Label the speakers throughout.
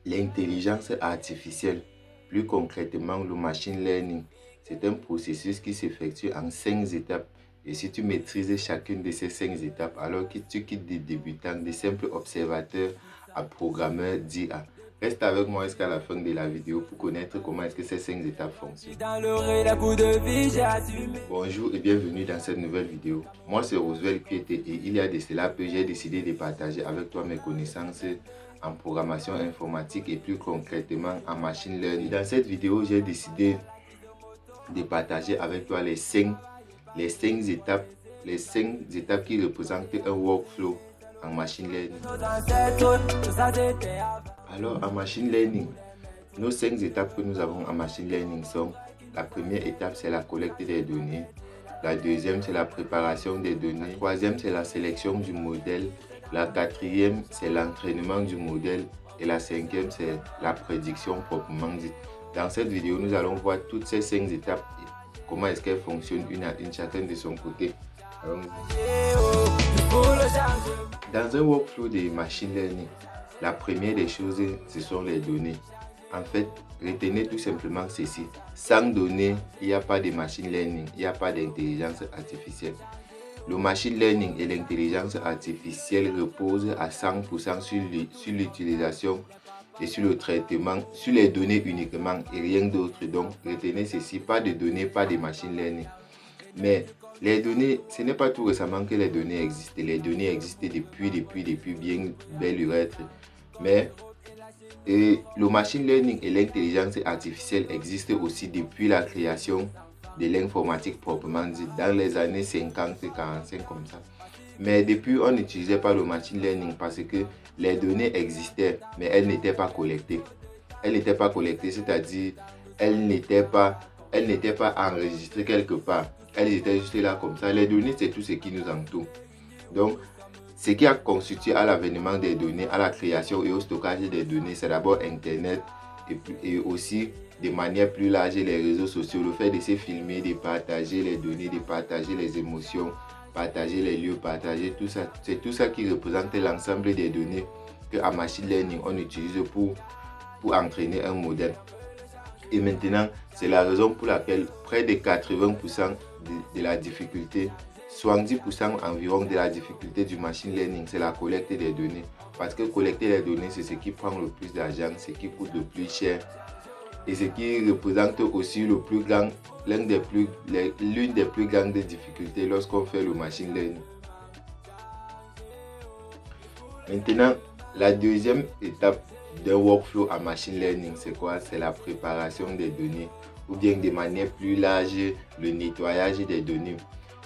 Speaker 1: L'intelligence artificielle, plus concrètement le machine learning, c'est un processus qui s'effectue en 5 étapes. Et si tu maîtrises chacune de ces 5 étapes, alors que tu quittes des débutants, des simples observateurs à programmeurs d'IA. Reste avec moi jusqu'à la fin de la vidéo pour connaître comment est-ce que ces 5 étapes fonctionnent. Bonjour et bienvenue dans cette nouvelle vidéo. Moi c'est Roosevelt QT et il y a de cela peu j'ai décidé de partager avec toi mes connaissances en programmation informatique et plus concrètement en machine learning. Dans cette vidéo, j'ai décidé de partager avec toi les 5 étapes qui représentent un workflow en machine learning. Alors en machine learning, nos 5 étapes que nous avons en machine learning sont: la première étape, c'est la collecte des données. La deuxième, c'est la préparation des données. La troisième, c'est la sélection du modèle. La quatrième, c'est l'entraînement du modèle. Et la cinquième, c'est la prédiction proprement dite. Dans cette vidéo, nous allons voir toutes ces 5 étapes et comment est-ce qu'elles fonctionnent une à une, chacun de son côté. Dans un workflow de machine learning, la première des choses, ce sont les données. En fait, retenez tout simplement ceci. Sans données, il n'y a pas de machine learning, il n'y a pas d'intelligence artificielle. Le machine learning et l'intelligence artificielle reposent à 100% sur l'utilisation et sur le traitement, sur les données uniquement et rien d'autre. Donc, retenez ceci, pas de données, pas de machine learning. Mais les données, ce n'est pas tout récemment que les données existent. Les données existent depuis bien belle lurette. Mais le machine learning et l'intelligence artificielle existent aussi depuis la création de l'informatique proprement dit, dans les années 50-45 comme ça. Mais depuis, on n'utilisait pas le machine learning parce que les données existaient, mais elles n'étaient pas collectées. Elles n'étaient pas collectées, c'est-à-dire elles n'étaient pas enregistrées quelque part. Elles étaient juste là comme ça. Les données, c'est tout ce qui nous entoure. Donc, ce qui a constitué à l'avènement des données, à la création et au stockage des données, c'est d'abord Internet et aussi de manière plus large les réseaux sociaux. Le fait de se filmer, de partager les données, de partager les émotions, partager les lieux, partager tout ça. C'est tout ça qui représente l'ensemble des données qu'en machine learning on utilise pour entraîner un modèle. Et maintenant, c'est la raison pour laquelle près de 80% de la difficulté, 70% environ de la difficulté du machine learning, c'est la collecte des données. Parce que collecter les données, c'est ce qui prend le plus d'argent, ce qui coûte le plus cher et ce qui représente aussi l'une des plus grandes difficultés lorsqu'on fait le machine learning. Maintenant, la deuxième étape d'un workflow en machine learning, c'est quoi? C'est la préparation des données ou bien de manière plus large, le nettoyage des données.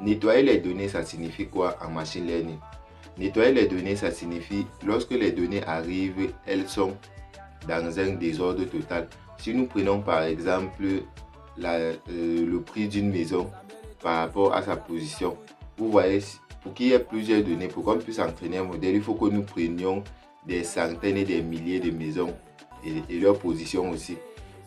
Speaker 1: Nettoyer les données, ça signifie quoi en machine learning? Nettoyer les données, ça signifie lorsque les données arrivent, elles sont dans un désordre total. Si nous prenons par exemple le prix d'une maison par rapport à sa position, vous voyez, pour qu'il y ait plusieurs données, pour qu'on puisse entraîner un modèle, il faut que nous prenions des centaines et des milliers de maisons et leur position aussi.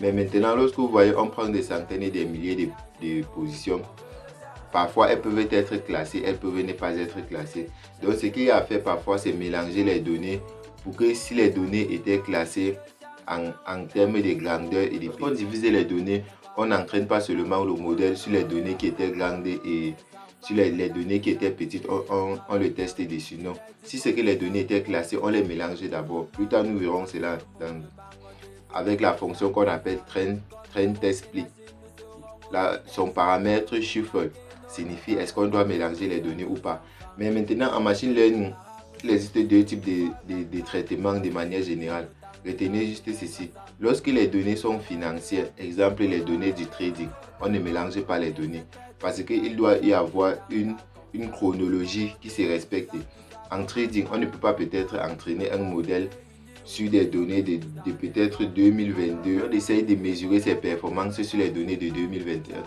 Speaker 1: Mais maintenant, lorsque vous voyez, on prend des centaines et des milliers de positions. Parfois, elles peuvent être classées, elles peuvent ne pas être classées. Donc, ce qu'il y a à faire parfois, c'est mélanger les données pour que si les données étaient classées en termes de grandeur et de prix, on divise les données, on n'entraîne pas seulement le modèle sur les données qui étaient grandes et sur les données qui étaient petites, on le teste dessus. Non. Si c'est que les données étaient classées, on les mélange d'abord. Plus tard, nous verrons cela avec la fonction qu'on appelle train test split. Son paramètre chiffre signifie est-ce qu'on doit mélanger les données ou pas. Mais maintenant, en machine learning, il existe deux types de traitements de manière générale. Retenez juste ceci. Lorsque les données sont financières, exemple les données du trading, on ne mélange pas les données parce qu'il doit y avoir une chronologie qui se respecte. En trading, on ne peut pas peut-être entraîner un modèle sur des données de peut-être 2022. On essaye de mesurer ses performances sur les données de 2021.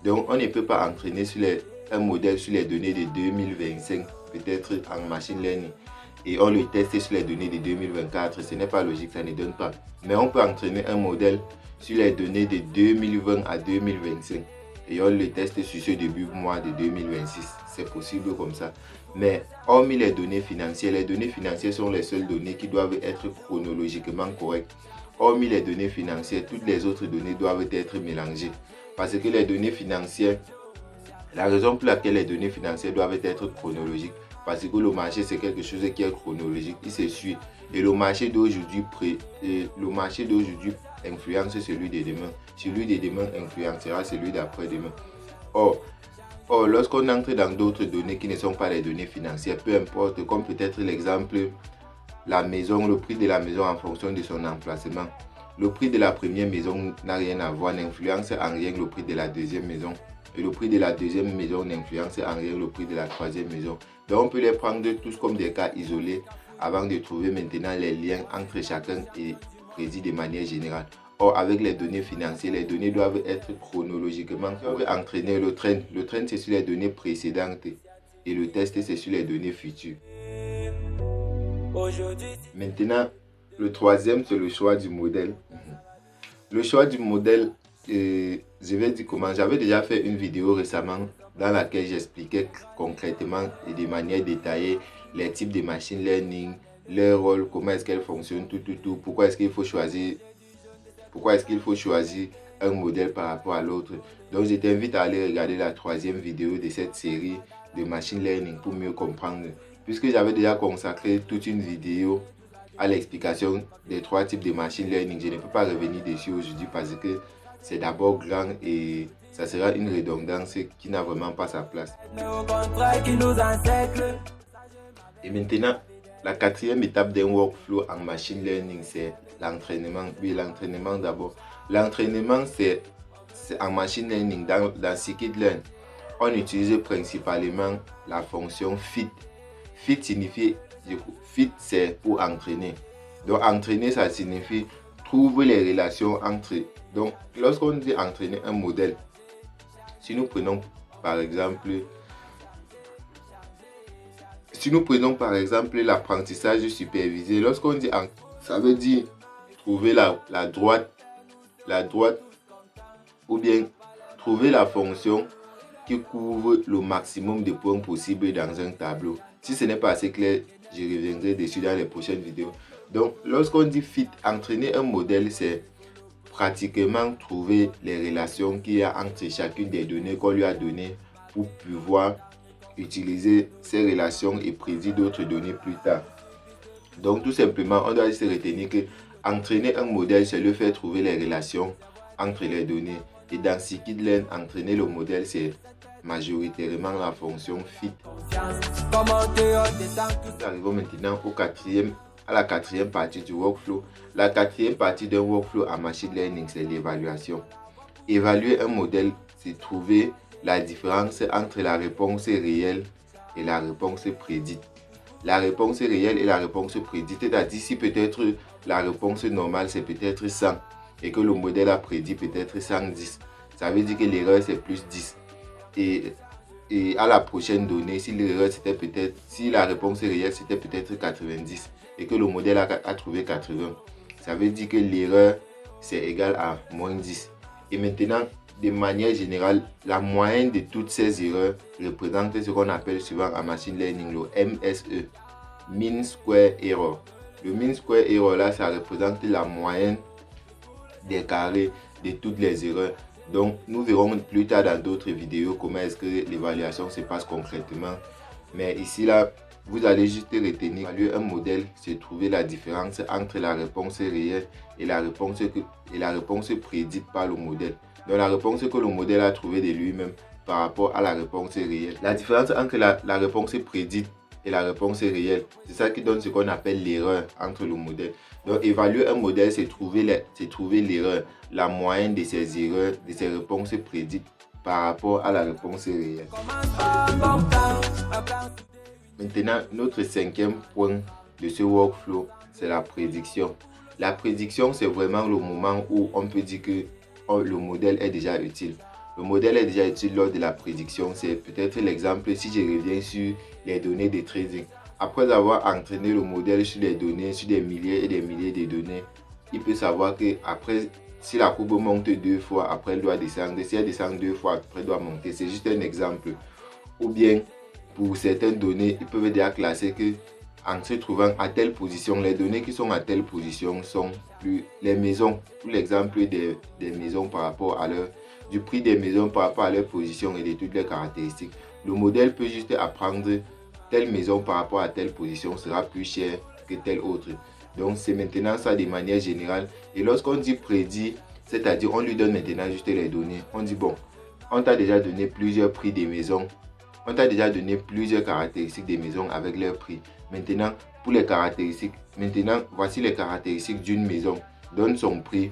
Speaker 1: Donc, on ne peut pas entraîner un modèle sur les données de 2025, peut-être en machine learning. Et on le teste sur les données de 2024. Ce n'est pas logique, ça ne donne pas. Mais on peut entraîner un modèle sur les données de 2020 à 2025. et on le teste sur ce début mois de 2026. C'est possible comme ça. Mais hormis les données financières sont les seules données qui doivent être chronologiquement correctes. Hormis les données financières, toutes les autres données doivent être mélangées. Parce que les données financières, la raison pour laquelle les données financières doivent être chronologiques, parce que le marché c'est quelque chose qui est chronologique, il se suit. Et le marché d'aujourd'hui influence celui de demain. Celui de demain influencera celui d'après-demain. Or, lorsqu'on entre dans d'autres données qui ne sont pas les données financières, peu importe, comme peut-être l'exemple, la maison, le prix de la maison en fonction de son emplacement. Le prix de la première maison n'a rien à voir, n'influence en rien le prix de la deuxième maison. Et le prix de la deuxième maison n'influence en rien le prix de la troisième maison. Donc on peut les prendre tous comme des cas isolés avant de trouver maintenant les liens entre chacun et prédit de manière générale. Or, avec les données financières, les données doivent être chronologiquement entraîner le trend. Le trend, c'est sur les données précédentes et le test, c'est sur les données futures. Maintenant, le troisième, c'est le choix du modèle. Le choix du modèle, je vais dire comment. J'avais déjà fait une vidéo récemment dans laquelle j'expliquais concrètement et de manière détaillée les types de machine learning, leur rôle, comment est-ce qu'elles fonctionnent, tout. Pourquoi est-ce qu'il faut choisir un modèle par rapport à l'autre. Donc je t'invite à aller regarder la troisième vidéo de cette série de machine learning pour mieux comprendre. Puisque j'avais déjà consacré toute une vidéo à l'explication des trois types de machine learning, je ne peux pas revenir dessus aujourd'hui parce que c'est d'abord grand et ça sera une redondance qui n'a vraiment pas sa place. Et maintenant, la quatrième étape d'un workflow en machine learning, c'est l'entraînement. Oui, l'entraînement d'abord. L'entraînement, c'est en machine learning, dans scikit-learn, on utilise principalement la fonction fit. Fit signifie, fit c'est pour entraîner. Donc entraîner, ça signifie trouver les relations entre. Donc lorsqu'on dit entraîner un modèle, si nous prenons par exemple l'apprentissage supervisé, lorsqu'on dit ça veut dire trouver la droite ou bien trouver la fonction qui couvre le maximum de points possibles dans un tableau. Si ce n'est pas assez clair, je reviendrai dessus dans les prochaines vidéos. Donc, lorsqu'on dit fit, entraîner un modèle, c'est pratiquement trouver les relations qu'il y a entre chacune des données qu'on lui a données pour pouvoir utiliser ces relations et prédire d'autres données plus tard. Donc, tout simplement, on doit se retenir que entraîner un modèle, c'est le faire trouver les relations entre les données. Et dans scikit-learn, entraîner le modèle, c'est majoritairement la fonction fit. Nous arrivons maintenant à la quatrième partie du workflow. La quatrième partie d'un workflow en machine learning, c'est l'évaluation. Évaluer un modèle, c'est trouver la différence entre la réponse réelle et la réponse prédite. La réponse réelle et la réponse prédite, c'est-à-dire si peut-être la réponse normale c'est peut-être 100 et que le modèle a prédit peut-être 110. Ça veut dire que l'erreur c'est plus 10. Et à la prochaine donnée, si l'erreur c'était peut-être, si la réponse réelle c'était peut-être 90 et que le modèle a trouvé 80, ça veut dire que l'erreur c'est égal à moins 10. Et maintenant, de manière générale, la moyenne de toutes ces erreurs représente ce qu'on appelle souvent en machine learning le MSE, Mean Square Error. Le Mean Square Error là, ça représente la moyenne des carrés de toutes les erreurs. Donc nous verrons plus tard dans d'autres vidéos comment est-ce que l'évaluation se passe concrètement. Mais ici là, vous allez juste retenir, évaluer un modèle, c'est trouver la différence entre la réponse réelle et la réponse prédite par le modèle. Donc la réponse que le modèle a trouvée de lui-même par rapport à la réponse réelle. La différence entre la réponse prédite et la réponse réelle, c'est ça qui donne ce qu'on appelle l'erreur entre le modèle. Donc évaluer un modèle, c'est trouver l'erreur, la moyenne de ces erreurs, de ces réponses prédites par rapport à la réponse réelle. Maintenant, notre cinquième point de ce workflow, c'est la prédiction. La prédiction, c'est vraiment le moment où on peut dire que le modèle est déjà utile. Le modèle est déjà utile lors de la prédiction. C'est peut-être l'exemple si je reviens sur les données de trading. Après avoir entraîné le modèle sur les données, sur des milliers et des milliers de données, il peut savoir que après si la courbe monte 2 fois, après elle doit descendre. Si elle descend 2 fois, après elle doit monter. C'est juste un exemple. Ou bien, pour certaines données, ils peuvent déjà classer que en se trouvant à telle position, les données qui sont à telle position sont plus les maisons. Pour l'exemple des maisons par rapport à du prix des maisons par rapport à leur position et de toutes les caractéristiques. Le modèle peut juste apprendre telle maison par rapport à telle position sera plus chère que telle autre. Donc c'est maintenant ça de manière générale. Et lorsqu'on dit prédit, c'est-à-dire on lui donne maintenant juste les données. On dit bon, on t'a déjà donné plusieurs prix des maisons. On t'a déjà donné plusieurs caractéristiques des maisons avec leur prix. Maintenant, pour les caractéristiques, voici les caractéristiques d'une maison. Donne son prix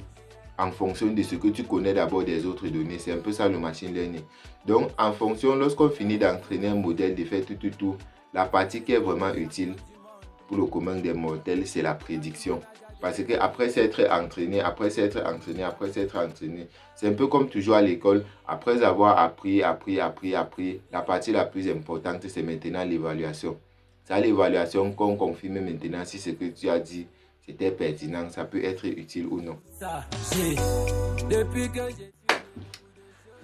Speaker 1: en fonction de ce que tu connais d'abord des autres données. C'est un peu ça le machine learning. Donc, en fonction, lorsqu'on finit d'entraîner un modèle, de faire tout, la partie qui est vraiment utile pour le commun des mortels, c'est la prédiction. Parce que après s'être entraîné, c'est un peu comme toujours à l'école. Après avoir appris, la partie la plus importante, c'est maintenant l'évaluation. C'est à l'évaluation qu'on confirme maintenant si ce que tu as dit, c'était pertinent, ça peut être utile ou non.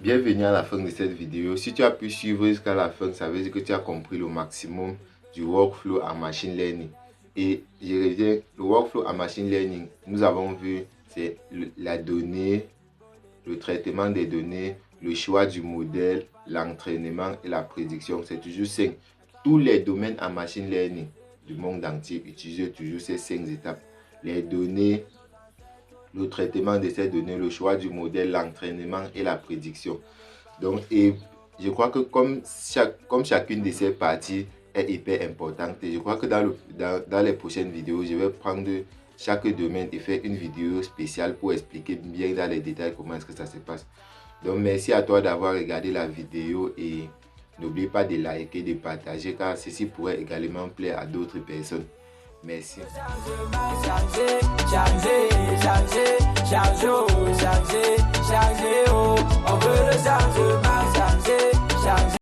Speaker 1: Bienvenue à la fin de cette vidéo. Si tu as pu suivre jusqu'à la fin, ça veut dire que tu as compris le maximum du workflow en machine learning. Et je reviens, le workflow en machine learning, nous avons vu, c'est la donnée, le traitement des données, le choix du modèle, l'entraînement et la prédiction. C'est toujours 5. Tous les domaines en machine learning du monde entier utilisent toujours ces 5 étapes. Les données, le traitement de ces données, le choix du modèle, l'entraînement et la prédiction. Donc, et je crois que comme chacune de ces parties est hyper importante, et je crois que dans les prochaines vidéos, je vais prendre chaque domaine et faire une vidéo spéciale pour expliquer bien dans les détails comment est-ce que ça se passe. Donc, merci à toi d'avoir regardé la vidéo et n'oublie pas de liker, de partager car ceci pourrait également plaire à d'autres personnes. Merci. Changer.